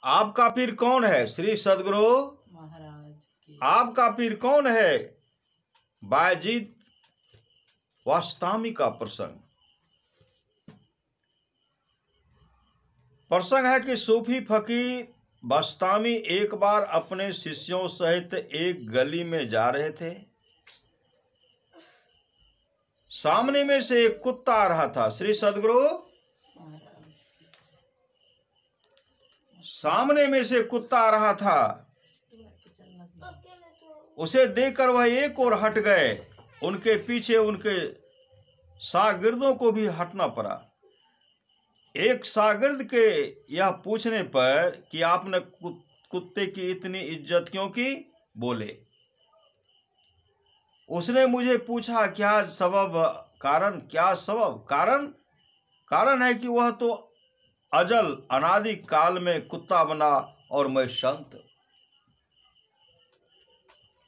आपका पीर कौन है? श्री सदगुरु महाराज आपका पीर कौन है? बायजीद वास्तामी का प्रसंग है कि सूफी फकीर वास्तामी एक बार अपने शिष्यों सहित एक गली में जा रहे थे। सामने में से एक कुत्ता आ रहा था। श्री सदगुरु सामने में से कुत्ता आ रहा था। उसे देखकर वह एक और हट गए। उनके पीछे उनके शागिर्दों को भी हटना पड़ा। एक शागिर्द के यह पूछने पर कि आपने कुत्ते की इतनी इज्जत क्यों की, बोले, उसने मुझे पूछा क्या सबब कारण, क्या सबब कारण है कि वह तो अजल अनादि काल में कुत्ता बना और मैं संत।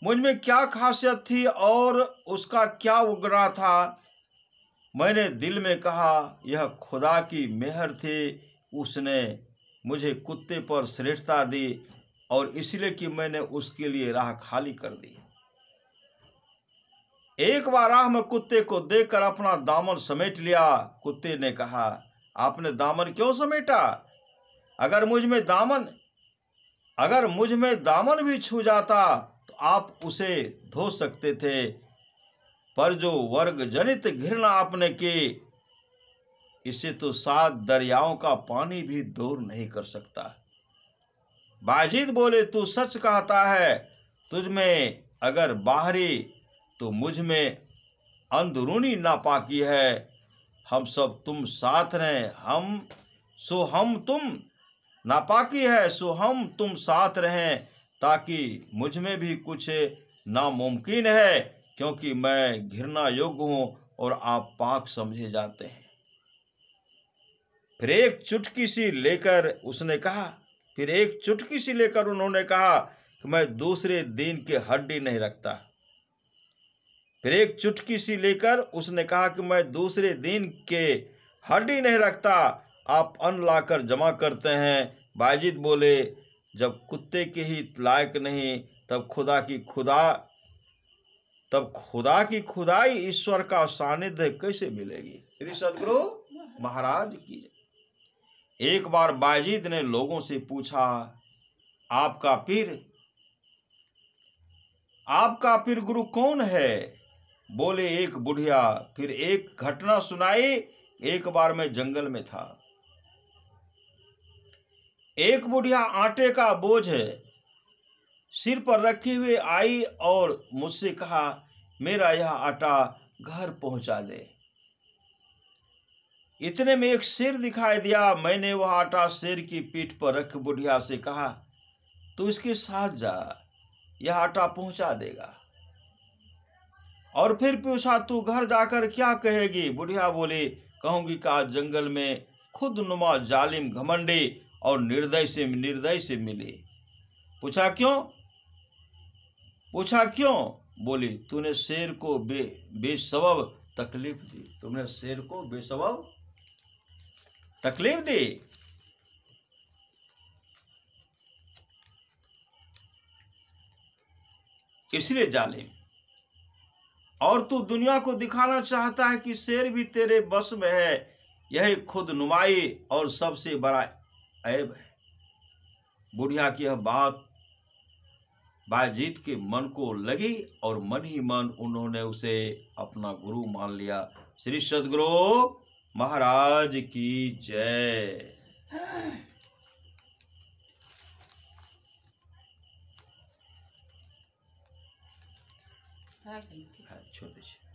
मुझ में क्या खासियत थी और उसका क्या उगरा था? मैंने दिल में कहा यह खुदा की मेहर थी, उसने मुझे कुत्ते पर श्रेष्ठता दी और इसलिए कि मैंने उसके लिए राह खाली कर दी। एक बार राह में कुत्ते को देखकर अपना दामन समेट लिया। कुत्ते ने कहा, आपने दामन क्यों समेटा? अगर मुझ में दामन भी छू जाता तो आप उसे धो सकते थे, पर जो वर्ग जनित घृणा आपने की, इसे तो 7 दरियाओं का पानी भी दूर नहीं कर सकता। बायजीद बोले, तू सच कहता है। तुझ में अगर बाहरी तो मुझ में अंदरूनी नापाकी है। हम सब तुम साथ रहें, हम तुम नापाकी है, सो हम तुम साथ रहें, ताकि मुझ में भी कुछ नामुमकिन है, क्योंकि मैं घृणा योग्य हूं और आप पाक समझे जाते हैं। फिर एक चुटकी सी लेकर उन्होंने कहा कि मैं दूसरे दिन के हड्डी नहीं रखता। फिर एक चुटकी सी लेकर उसने कहा कि मैं दूसरे दिन के हड्डी नहीं रखता, आप अन्न लाकर जमा करते हैं। बायजीद बोले, जब कुत्ते के ही लायक नहीं, तब खुदा की खुदाई, ईश्वर का सानिध्य कैसे मिलेगी? श्री सदगुरु महाराज की। एक बार बायजीद ने लोगों से पूछा, आपका पीर गुरु कौन है? बोले, एक बुढ़िया। फिर एक घटना सुनाई। एक बार मैं जंगल में था। एक बुढ़िया आटे का बोझ सिर पर रखे हुए आई और मुझसे कहा, मेरा यह आटा घर पहुंचा दे। इतने में एक शेर दिखाई दिया। मैंने वह आटा शेर की पीठ पर रख बुढ़िया से कहा, तू इसके साथ जा, यह आटा पहुंचा देगा। और फिर पूछा, तू घर जाकर क्या कहेगी? बुढ़िया बोली, कहूंगी कि आज जंगल में खुद नुमा जालिम घमंडी और निर्दय से मिली। पूछा क्यों? बोली, तूने शेर को बेसबब तकलीफ दी। तुमने शेर को बेसबब तकलीफ दी, इसलिए जालिम। और तू दुनिया को दिखाना चाहता है कि शेर भी तेरे बस में है। यही खुद नुमाई और सबसे बड़ा ऐब है। बुढ़िया की यह बात बायजीद के मन को लगी और मन ही मन उन्होंने उसे अपना गुरु मान लिया। श्री सदगुरु महाराज की जय। छोड़ दीजिए।